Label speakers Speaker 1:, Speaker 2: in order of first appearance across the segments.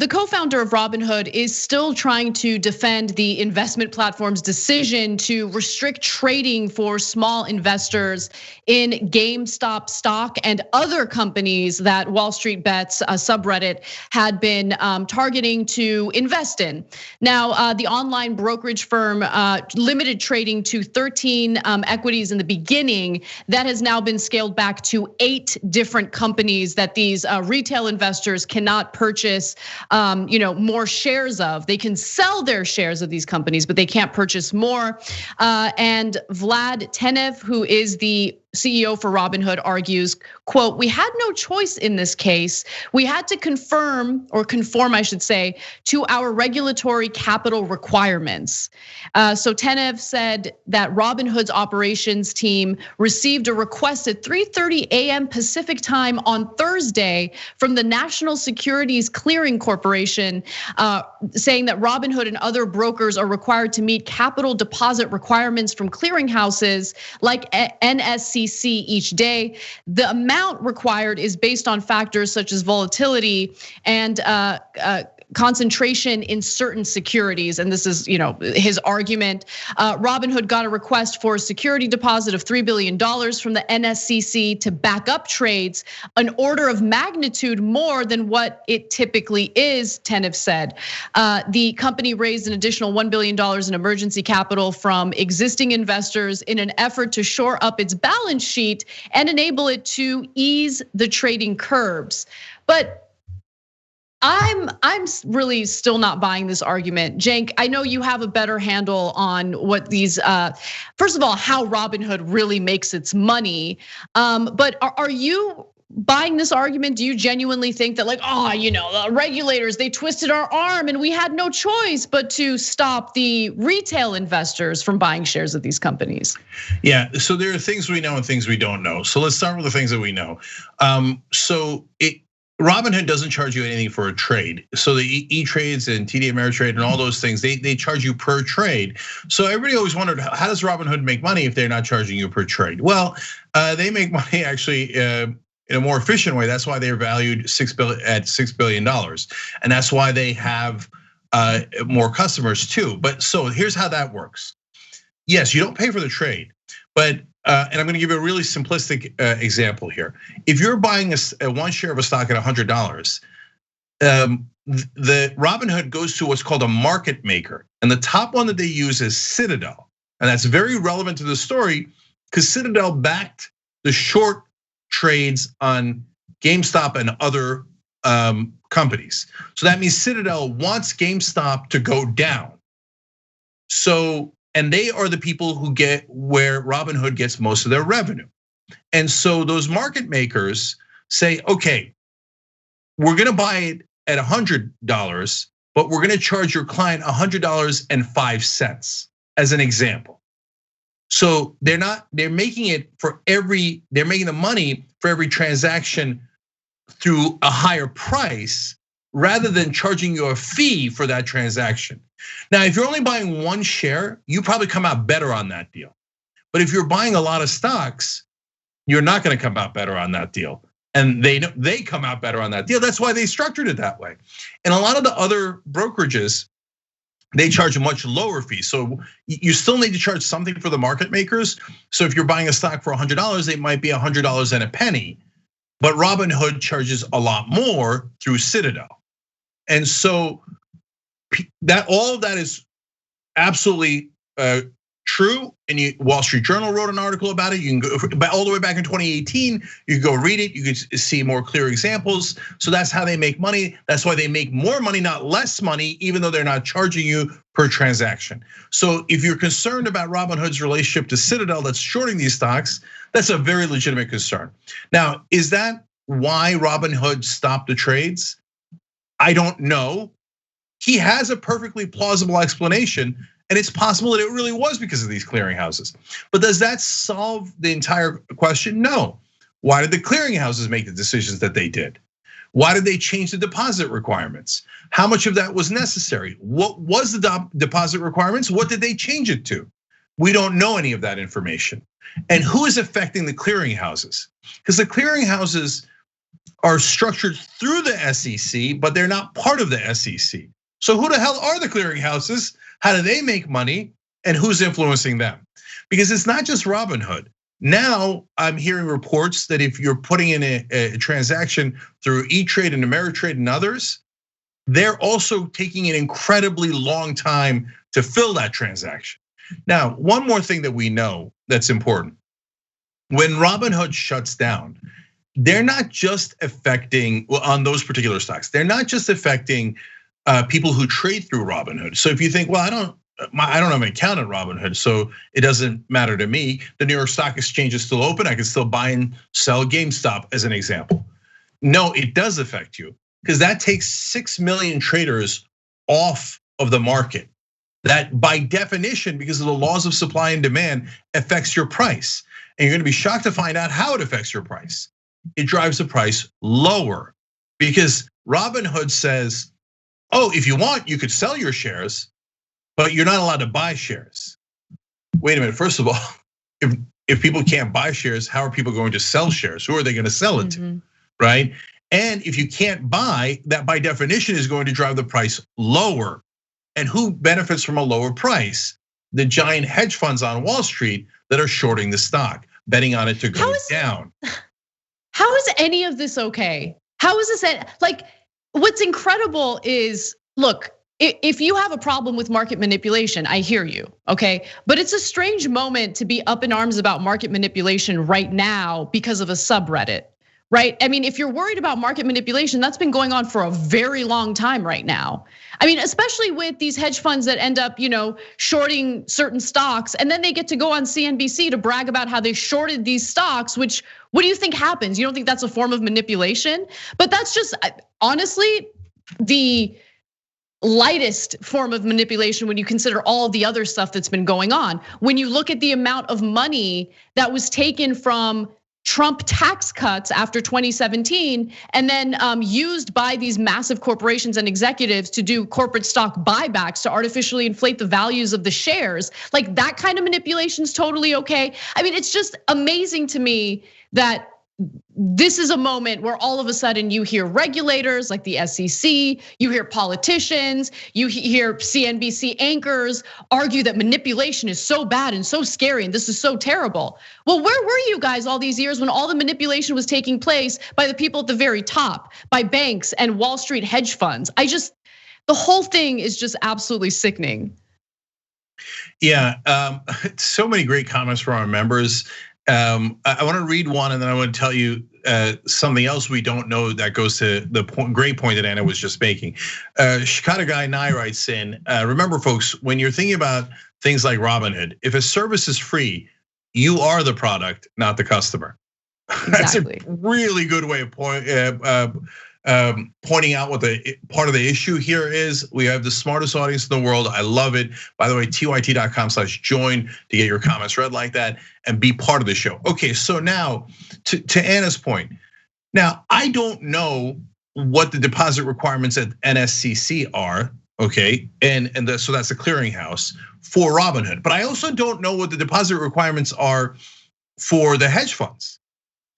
Speaker 1: the co-founder of Robinhood is still trying to defend the investment platform's decision to restrict trading for small investors in GameStop stock and other companies that Wall Street Bets subreddit had been targeting to invest in. Now, the online brokerage firm limited trading to 13 equities in the beginning. That has now been scaled back to 8 different companies that these retail investors cannot purchase more shares of. They can sell their shares of these companies, but they can't purchase more. And Vlad Tenev, who is the CEO for Robinhood, argues, quote, "We had no choice in this case. We had to conform, I should say, to our regulatory capital requirements." So Tenev said that Robinhood's operations team received a request at 3:30 a.m. Pacific time on Thursday from the National Securities Clearing Corporation, saying that Robinhood and other brokers are required to meet capital deposit requirements from clearinghouses like NSCC each day. The amount required is based on factors such as volatility and concentration in certain securities. And this is, his argument. Robinhood got a request for a security deposit of $3 billion from the NSCC to back up trades, an order of magnitude more than what it typically is, Tenev said. The company raised an additional $1 billion in emergency capital from existing investors in an effort to shore up its balance sheet and enable it to ease the trading curbs. But I'm really still not buying this argument. Cenk, I know you have a better handle on what these, first of all, how Robinhood really makes its money. But are you buying this argument? Do you genuinely think that the regulators, they twisted our arm and we had no choice but to stop the retail investors from buying shares of these companies?
Speaker 2: Yeah, so there are things we know and things we don't know. So let's start with the things that we know. Robinhood doesn't charge you anything for a trade. So the E-Trades and TD Ameritrade and all those things, they charge you per trade. So everybody always wondered, how does Robinhood make money if they're not charging you per trade? Well, they make money actually in a more efficient way. That's why they're valued at $6 billion. And that's why they have more customers too. But so here's how that works. Yes, you don't pay for the trade, but and I'm gonna give you a really simplistic example here. If you're buying a one share of a stock at $100, the Robinhood goes to what's called a market maker. And the top one that they use is Citadel. And that's very relevant to the story because Citadel backed the short trades on GameStop and other companies. So that means Citadel wants GameStop to go down. And they are the people who get where Robinhood gets most of their revenue. And so those market makers say, okay, we're gonna buy it at $100, but we're gonna charge your client $100.05 as an example. So they're making the money for every transaction through a higher price rather than charging you a fee for that transaction. Now, if you're only buying one share, you probably come out better on that deal. But if you're buying a lot of stocks, you're not gonna come out better on that deal. And they come out better on that deal. That's why they structured it that way. And a lot of the other brokerages, they charge a much lower fee. So you still need to charge something for the market makers. So if you're buying a stock for $100, it might be $100 and a penny. But Robinhood charges a lot more through Citadel. And so that all of that is absolutely true. And Wall Street Journal wrote an article about it. You can go all the way back in 2018. You can go read it. You can see more clear examples. So that's how they make money. That's why they make more money, not less money, even though they're not charging you per transaction. So if you're concerned about Robinhood's relationship to Citadel that's shorting these stocks, that's a very legitimate concern. Now, is that why Robinhood stopped the trades? I don't know. He has a perfectly plausible explanation, and it's possible that it really was because of these clearinghouses. But does that solve the entire question? No. Why did the clearinghouses make the decisions that they did? Why did they change the deposit requirements? How much of that was necessary? What was the deposit requirements? What did they change it to? We don't know any of that information. And who is affecting the clearinghouses? Because the clearinghouses are structured through the SEC, but they're not part of the SEC. So who the hell are the clearinghouses? How do they make money? And who's influencing them? Because it's not just Robinhood. Now I'm hearing reports that if you're putting in a transaction through E-Trade and Ameritrade and others, they're also taking an incredibly long time to fill that transaction. Now, one more thing that we know that's important. When Robinhood shuts down, they're not just affecting, on those particular stocks, they're not just affecting people who trade through Robinhood. So if you think, well, I don't have an account at Robinhood, so it doesn't matter to me. The New York Stock Exchange is still open. I can still buy and sell GameStop as an example. No, it does affect you because that takes 6 million traders off of the market. That by definition, because of the laws of supply and demand, affects your price. And you're gonna be shocked to find out how it affects your price. It drives the price lower because Robinhood says, oh, if you want, you could sell your shares, but you're not allowed to buy shares. Wait a minute, first of all, if people can't buy shares, how are people going to sell shares? Who are they gonna sell it to, right? And if you can't buy, that by definition is going to drive the price lower. And who benefits from a lower price? The giant hedge funds on Wall Street that are shorting the stock, betting on it to go down.
Speaker 1: How is any of this okay? How is this, like, what's incredible is, look, if you have a problem with market manipulation, I hear you, okay? But it's a strange moment to be up in arms about market manipulation right now because of a subreddit, right? I mean, if you're worried about market manipulation, that's been going on for a very long time right now. I mean, especially with these hedge funds that end up, shorting certain stocks, and then they get to go on CNBC to brag about how they shorted these stocks, which, what do you think happens? You don't think that's a form of manipulation? But that's just, honestly, the lightest form of manipulation when you consider all of the other stuff that's been going on. When you look at the amount of money that was taken from Trump tax cuts after 2017, and then used by these massive corporations and executives to do corporate stock buybacks to artificially inflate the values of the shares. Like that kind of manipulation is totally okay. I mean, it's just amazing to me that this is a moment where all of a sudden you hear regulators like the SEC, you hear politicians, you hear CNBC anchors argue that manipulation is so bad and so scary and this is so terrible. Well, where were you guys all these years when all the manipulation was taking place by the people at the very top, by banks and Wall Street hedge funds? The whole thing is just absolutely sickening.
Speaker 2: Yeah, so many great comments from our members. I want to read one, and then I want to tell you something else we don't know that goes to the great point that Anna was just making. Chicago Guy Nye writes in, remember folks, when you're thinking about things like Robinhood, if a service is free, you are the product, not the customer. Exactly. That's a really good way of pointing out what the part of the issue here is. We have the smartest audience in the world. I love it. By the way, tyt.com/join to get your comments read like that and be part of the show. Okay, so now to Anna's point. Now, I don't know what the deposit requirements at NSCC are, okay? So that's a clearinghouse for Robinhood. But I also don't know what the deposit requirements are for the hedge funds.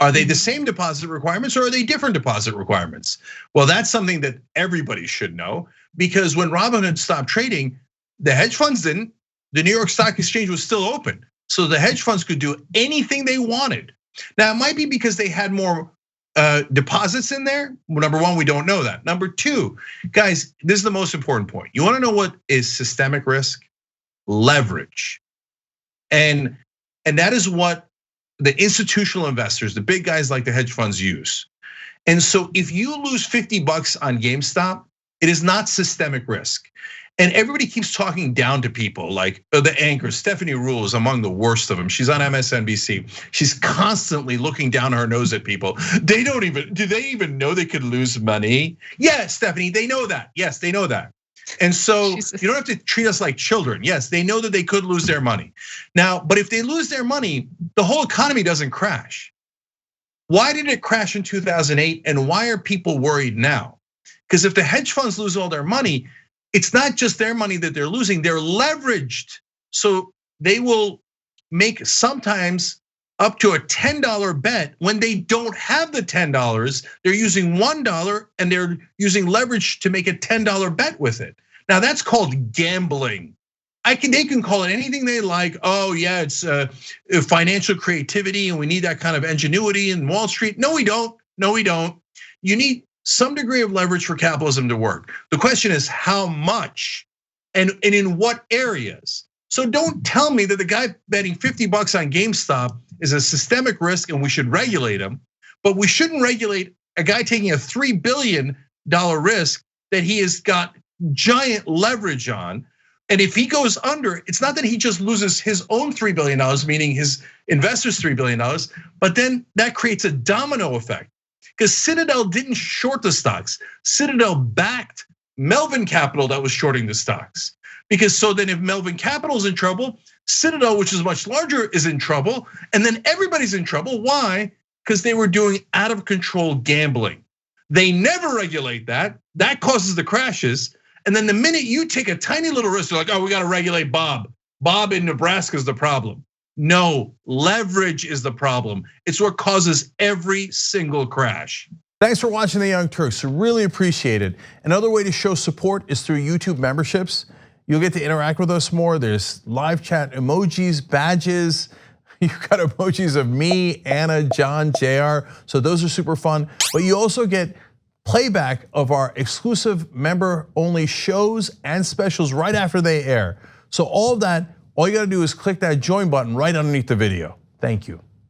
Speaker 2: Are they the same deposit requirements or are they different deposit requirements? Well, that's something that everybody should know because when Robinhood stopped trading, the hedge funds didn't. The New York Stock Exchange was still open. So the hedge funds could do anything they wanted. Now, it might be because they had more deposits in there. Number one, we don't know that. Number two, guys, this is the most important point. You wanna know what is systemic risk? Leverage. And that is what the institutional investors, the big guys like the hedge funds use. And so if you lose 50 bucks on GameStop, it is not systemic risk. And everybody keeps talking down to people like the anchor, Stephanie Rule is among the worst of them. She's on MSNBC. She's constantly looking down her nose at people. Do they even know they could lose money? Yeah, Stephanie, they know that. Yes, they know that. And so you don't have to treat us like children. Yes, they know that they could lose their money. Now, but if they lose their money, the whole economy doesn't crash. Why did it crash in 2008 and why are people worried now? Because if the hedge funds lose all their money, it's not just their money that they're losing, they're leveraged. So they will make sometimes up to a $10 bet when they don't have the $10. They're using $1 and they're using leverage to make a $10 bet with it. Now that's called gambling. They can call it anything they like. Oh yeah, it's financial creativity and we need that kind of ingenuity in Wall Street. No, we don't. No, we don't. You need some degree of leverage for capitalism to work. The question is how much and in what areas. So don't tell me that the guy betting $50 on GameStop is a systemic risk and we should regulate him, but we shouldn't regulate a guy taking a $3 billion risk that he has got giant leverage on. And if he goes under, it's not that he just loses his own $3 billion, meaning his investors $3 billion, but then that creates a domino effect. Because Citadel didn't short the stocks. Citadel backed Melvin Capital that was shorting the stocks. Because so then if Melvin Capital is in trouble, Citadel, which is much larger, is in trouble. And then everybody's in trouble. Why? Because they were doing out of control gambling. They never regulate that. That causes the crashes. And then the minute you take a tiny little risk, they're like, oh, we got to regulate Bob. Bob in Nebraska is the problem. No, leverage is the problem. It's what causes every single crash.
Speaker 3: Thanks for watching The Young Turks. Really appreciate it. Another way to show support is through YouTube memberships. You'll get to interact with us more. There's live chat emojis, badges. You've got emojis of me, Anna, John, JR. So those are super fun. But you also get playback of our exclusive member-only shows and specials right after they air. So all of that, all you gotta do is click that join button right underneath the video. Thank you.